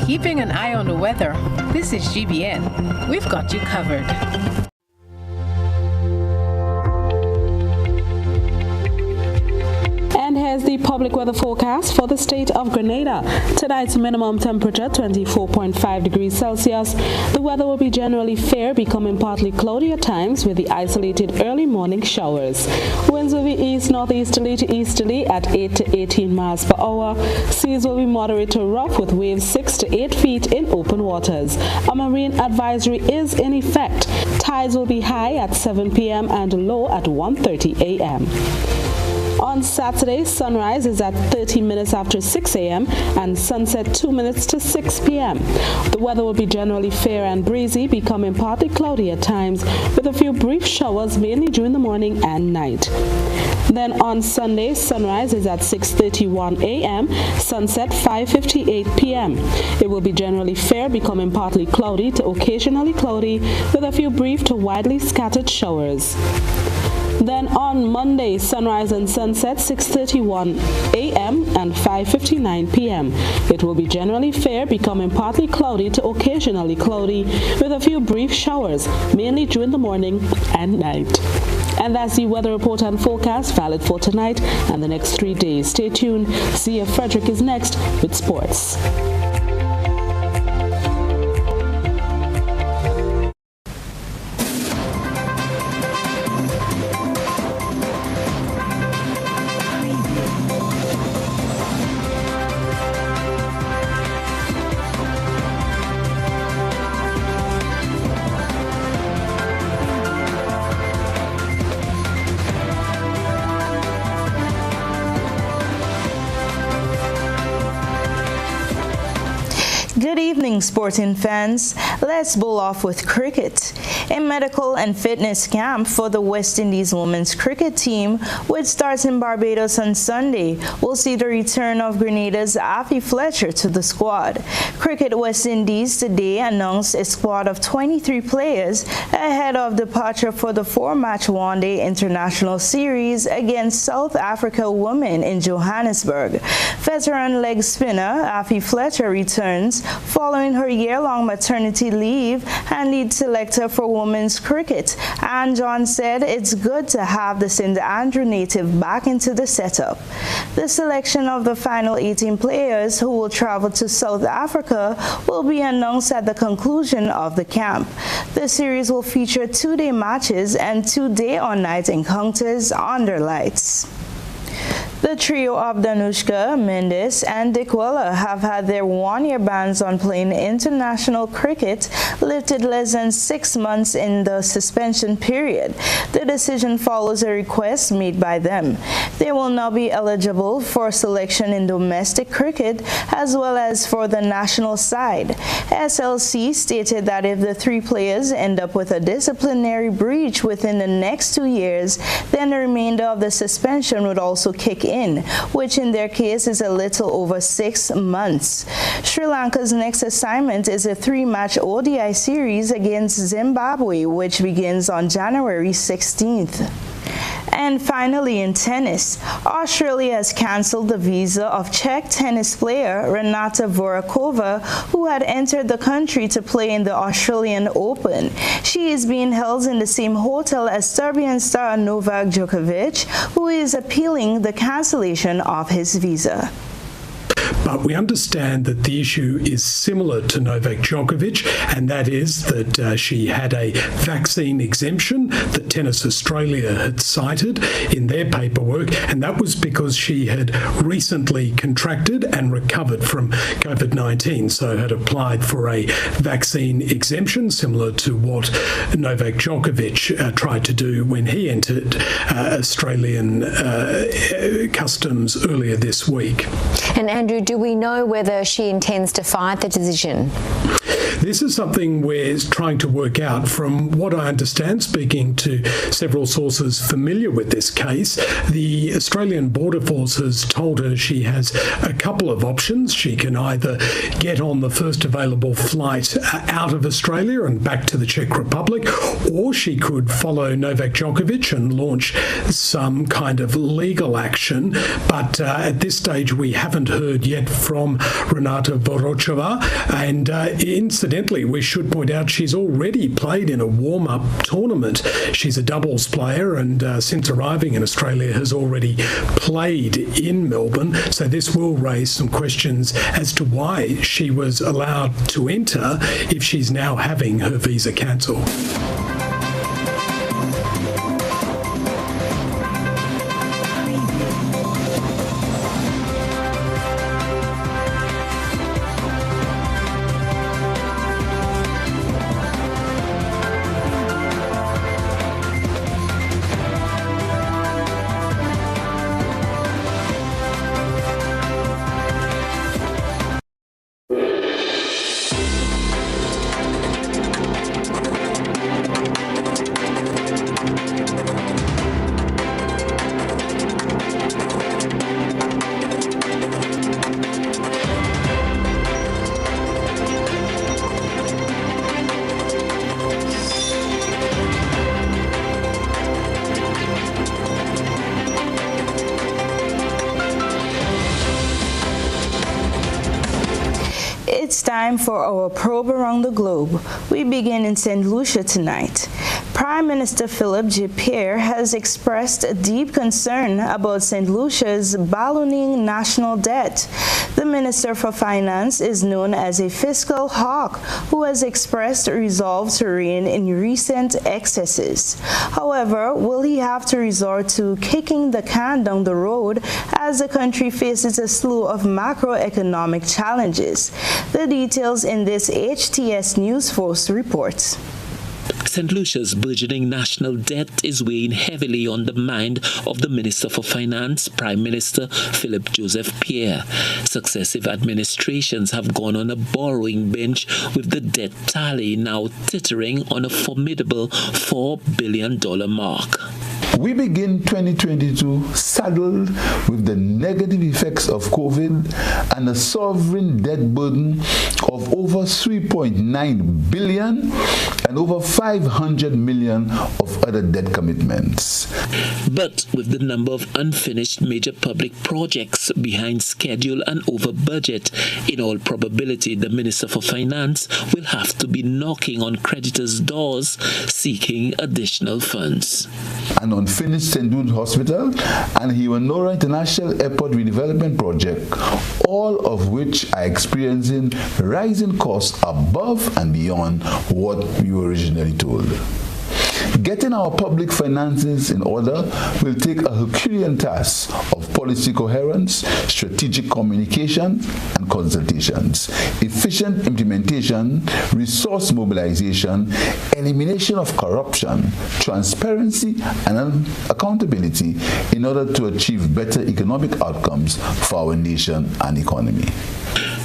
Keeping an eye on the weather. This is GBN. We've got you covered. And here's the public weather forecast for the state of Grenada. Tonight's minimum temperature 24.5 degrees Celsius. The weather will be generally fair, becoming partly cloudy at times with the isolated early morning showers. Winds will be east-northeasterly to easterly at 8 to 18 miles per hour. Seas will be moderate to rough with waves 6 to 8 feet in open waters. A marine advisory is in effect. Tides will be high at 7 p.m. and low at 1:30 a.m. On Saturday, sunrise is at 30 minutes after 6 a.m. and sunset 2 minutes to 6 p.m. The weather will be generally fair and breezy, becoming partly cloudy at times, with a few brief showers mainly during the morning and night. Then on Sunday, sunrise is at 6:31 a.m., sunset 5:58 p.m. It will be generally fair, becoming partly cloudy to occasionally cloudy, with a few brief to widely scattered showers. Then on Monday, sunrise and sunset 6:31 a.m. and 5:59 p.m. It will be generally fair, becoming partly cloudy to occasionally cloudy, with a few brief showers, mainly during the morning and night. And that's the weather report and forecast valid for tonight and the next 3 days. Stay tuned. See if Frederick is next with sports. Good evening, sporting fans. Let's bowl off with cricket. A medical and fitness camp for the West Indies women's cricket team, which starts in Barbados on Sunday, will see the return of Grenada's Afi Fletcher to the squad. Cricket West Indies today announced a squad of 23 players ahead of departure for the 4-match one-day international series against South Africa women in Johannesburg. Veteran leg spinner Afi Fletcher returns following her year-long maternity leave, and lead selector for women's cricket. And John said it's good to have the St. Andrew native back into the setup. The selection of the final 18 players who will travel to South Africa will be announced at the conclusion of the camp. The series will feature 2-day matches and 2 day-or-night encounters under lights. The trio of Danushka, Mendes, and Dikwela have had their 1-year bans on playing international cricket lifted less than 6 months in the suspension period. The decision follows a request made by them. They will now be eligible for selection in domestic cricket as well as for the national side. SLC stated that if the 3 players end up with a disciplinary breach within the next 2 years, then the remainder of the suspension would also kick in, which in their case is a little over 6 months. Sri Lanka's next assignment is a 3-match ODI series against Zimbabwe, which begins on January 16th. And finally, in tennis, Australia has cancelled the visa of Czech tennis player Renata Voráčová, who had entered the country to play in the Australian Open. She is being held in the same hotel as Serbian star Novak Djokovic, who is appealing the cancellation of his visa. But we understand that the issue is similar to Novak Djokovic, and that is that she had a vaccine exemption that Tennis Australia had cited in their paperwork, and that was because she had recently contracted and recovered from COVID-19, so had applied for a vaccine exemption similar to what Novak Djokovic tried to do when he entered Australian customs earlier this week. And Andrew, do we know whether she intends to fight the decision? This is something we're trying to work out. From what I understand, speaking to several sources familiar with this case, the Australian Border Force has told her she has a couple of options. She can either get on the first available flight out of Australia and back to the Czech Republic, or she could follow Novak Djokovic and launch some kind of legal action. But at this stage, we haven't heard yet from Renata Voráčová, and incidentally, we should point out she's already played in a warm-up tournament. She's a doubles player, and since arriving in Australia has already played in Melbourne, so this will raise some questions as to why she was allowed to enter if she's now having her visa cancelled. It's time for our probe around the globe. We begin in St. Lucia tonight. Prime Minister Philip J. Pierre has expressed a deep concern about St. Lucia's ballooning national debt. The Minister for Finance is known as a fiscal hawk who has expressed resolve to rein in recent excesses. However, will he have to resort to kicking the can down the road as the country faces a slew of macroeconomic challenges? The details in this HTS News Force report. St. Lucia's burgeoning national debt is weighing heavily on the mind of the Minister for Finance, Prime Minister Philip Joseph Pierre. Successive administrations have gone on a borrowing binge, with the debt tally now tittering on a formidable $4 billion mark. We begin 2022 saddled with the negative effects of COVID and a sovereign debt burden of over $3.9 billion and over $500 million of other debt commitments. But with the number of unfinished major public projects behind schedule and over budget, in all probability the Minister for Finance will have to be knocking on creditors' doors seeking additional funds. An unfinished St. Jude Hospital and Hiwanora International Airport redevelopment project, all of which are experiencing rising costs above and beyond what we were originally told. Getting our public finances in order will take a Herculean task of policy coherence, strategic communication and consultations, efficient implementation, resource mobilization, elimination of corruption, transparency and accountability in order to achieve better economic outcomes for our nation and economy.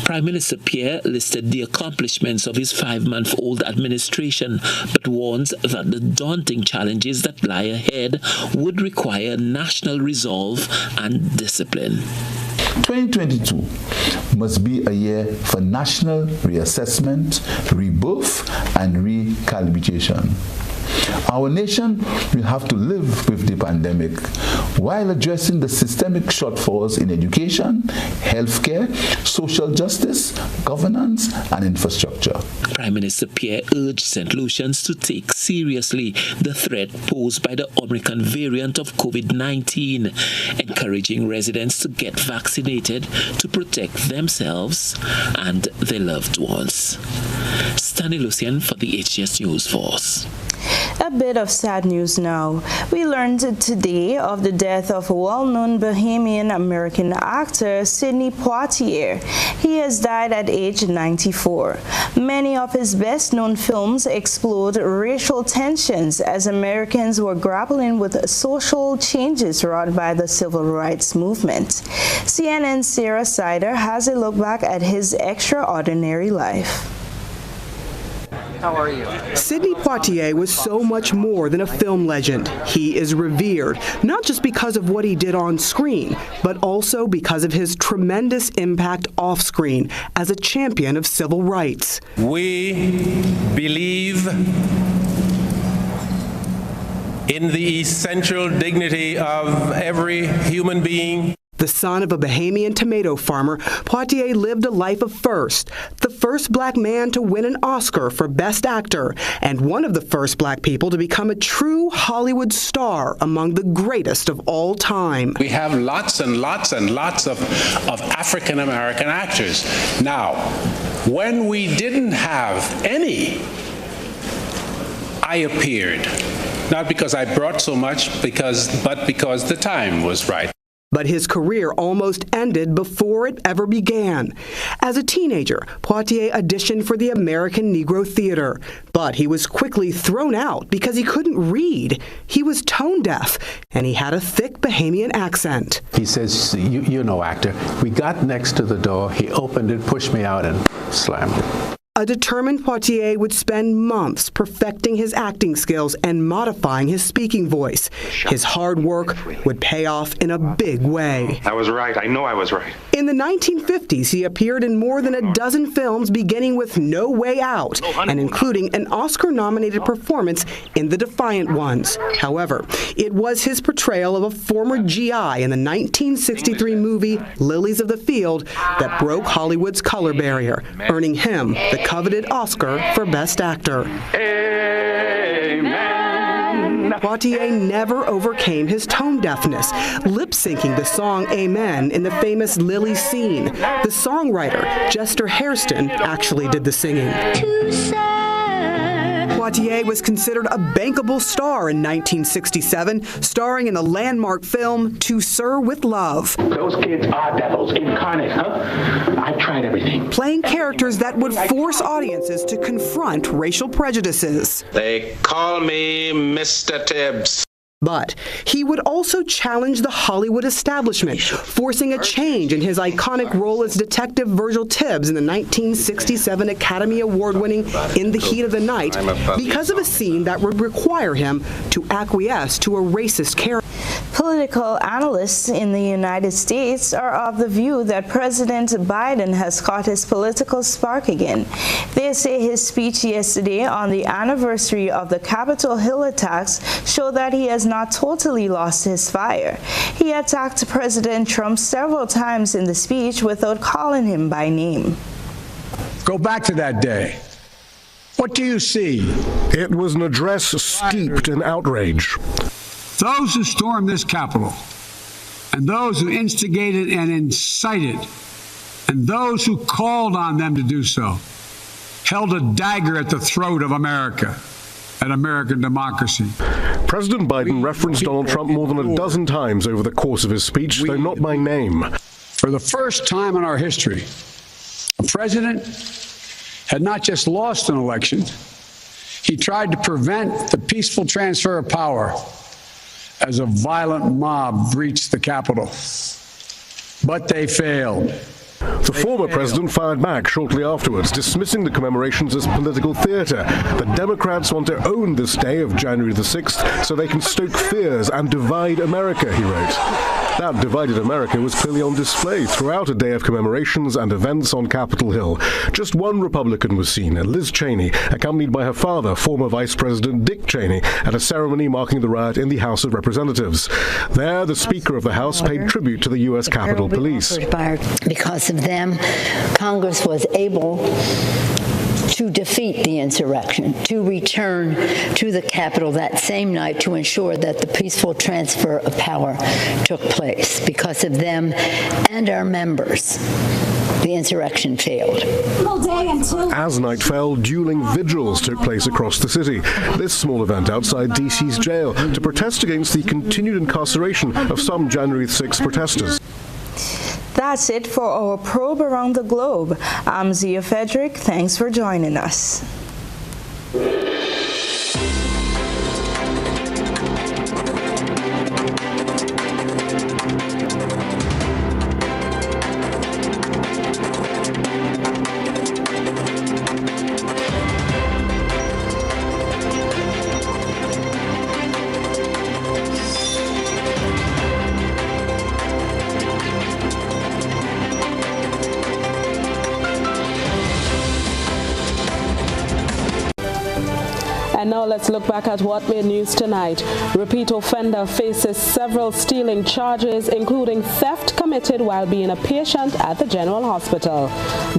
Prime Minister Pierre listed the accomplishments of his 5-month-old administration, but warns that the daunting challenges that lie ahead would require national resolve and discipline. 2022 must be a year for national reassessment, rebirth, and recalibration. Our nation will have to live with the pandemic while addressing the systemic shortfalls in education, healthcare, social justice, governance, and infrastructure. Prime Minister Pierre urged St. Lucians to take seriously the threat posed by the Omicron variant of COVID-19, encouraging residents to get vaccinated to protect themselves and their loved ones. Stanley Lucian for the HGS News Force. A bit of sad news now. We learned today of the death of well-known Bahamian-American actor Sidney Poitier. He has died at age 94. Many of his best-known films explored racial tensions as Americans were grappling with social changes wrought by the civil rights movement. CNN's Sarah Sider has a look back at his extraordinary life. How are you? Sidney Poitier was so much more than a film legend. He is revered, not just because of what he did on screen, but also because of his tremendous impact off screen as a champion of civil rights. We believe in the essential dignity of every human being. The son of a Bahamian tomato farmer, Poitier lived a life of first, the first black man to win an Oscar for Best Actor, and one of the first black people to become a true Hollywood star among the greatest of all time. We have lots and lots and lots of African American actors. Now, when we didn't have any, I appeared. Not because I brought so much, but because the time was right. But his career almost ended before it ever began. As a teenager, Poitier auditioned for the American Negro Theater, but he was quickly thrown out because he couldn't read. He was tone deaf, and he had a thick Bahamian accent. He says, you're no actor. We got next to the door, he opened it, pushed me out, and slammed it. A determined Poitier would spend months perfecting his acting skills and modifying his speaking voice. His hard work would pay off in a big way. I was right. I know I was right. In the 1950s, he appeared in more than a dozen films, beginning with No Way Out, and including an Oscar-nominated performance in The Defiant Ones. However, it was his portrayal of a former GI in the 1963 movie Lilies of the Field that broke Hollywood's color barrier, earning him the coveted Oscar for Best Actor. Amen. Poitier never overcame his tone deafness, lip-syncing the song Amen in the famous Lily scene. The songwriter, Chester Hairston, actually did the singing. Poitier was considered a bankable star in 1967, starring in the landmark film To Sir with Love. Those kids are devils incarnate, huh? I've tried everything. Playing characters that would force audiences to confront racial prejudices. They call me Mr. Tibbs. But he would also challenge the Hollywood establishment, forcing a change in his iconic role as Detective Virgil Tibbs in the 1967 Academy Award-winning In the Heat of the Night because of a scene that would require him to acquiesce to a racist character. Political analysts in the United States are of the view that President Biden has caught his political spark again. They say his speech yesterday on the anniversary of the Capitol Hill attacks showed that he has not totally lost his fire. He attacked President Trump several times in the speech without calling him by name. Go back to that day. What do you see? It was an address steeped in outrage. Those who stormed this Capitol, and those who instigated and incited, and those who called on them to do so, held a dagger at the throat of America and American democracy. President Biden referenced Donald Trump more than a dozen times over the course of his speech, though not by name. For the first time in our history, a president had not just lost an election, he tried to prevent the peaceful transfer of power as a violent mob breached the Capitol. But they failed. The former president fired back shortly afterwards, dismissing the commemorations as political theater. The Democrats want to own this day of January the 6th so they can stoke fears and divide America, he wrote. That divided America was clearly on display throughout a day of commemorations and events on Capitol Hill. Just one Republican was seen, Liz Cheney, accompanied by her father, former Vice President Dick Cheney, at a ceremony marking the riot in the House of Representatives. There, the Speaker of the House paid tribute to the U.S. Capitol Police. Because of them, Congress was able to defeat the insurrection, to return to the Capitol that same night to ensure that the peaceful transfer of power took place. Because of them and our members, the insurrection failed. As night fell, dueling vigils took place across the city. This small event outside D.C.'s jail to protest against the continued incarceration of some January 6 protesters. That's it for our probe around the globe. I'm Zia Frederick. Thanks for joining us. And now let's look back at what made news tonight. Repeat offender faces several stealing charges, including theft committed while being a patient at the General Hospital.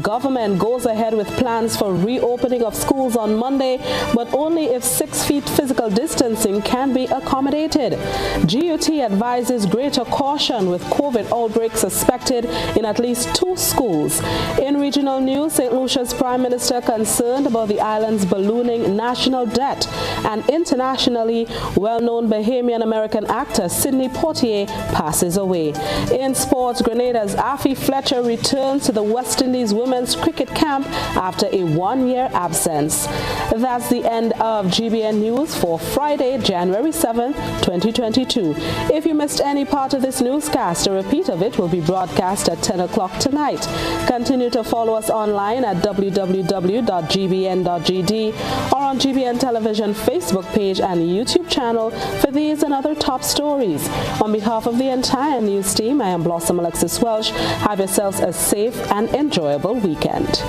Government goes ahead with plans for reopening of schools on Monday, but only if 6 feet physical distancing can be accommodated. GUT advises greater caution with COVID outbreaks suspected in at least 2 schools. In regional news, St. Lucia's Prime Minister concerned about the island's ballooning national debt, and internationally well-known Bahamian-American actor Sidney Poitier passes away. In sports, Grenada's Afi Fletcher returns to the West Indies women's cricket camp after a 1-year absence. That's the end of GBN News for Friday, January 7, 2022. If you missed any part of this newscast, a repeat of it will be broadcast at 10 o'clock tonight. Continue to follow us online at www.gbn.gd or on GBN Television Facebook page and YouTube channel for these and other top stories. On behalf of the entire news team, I am Blossom Alexis Welsh. Have yourselves a safe and enjoyable weekend.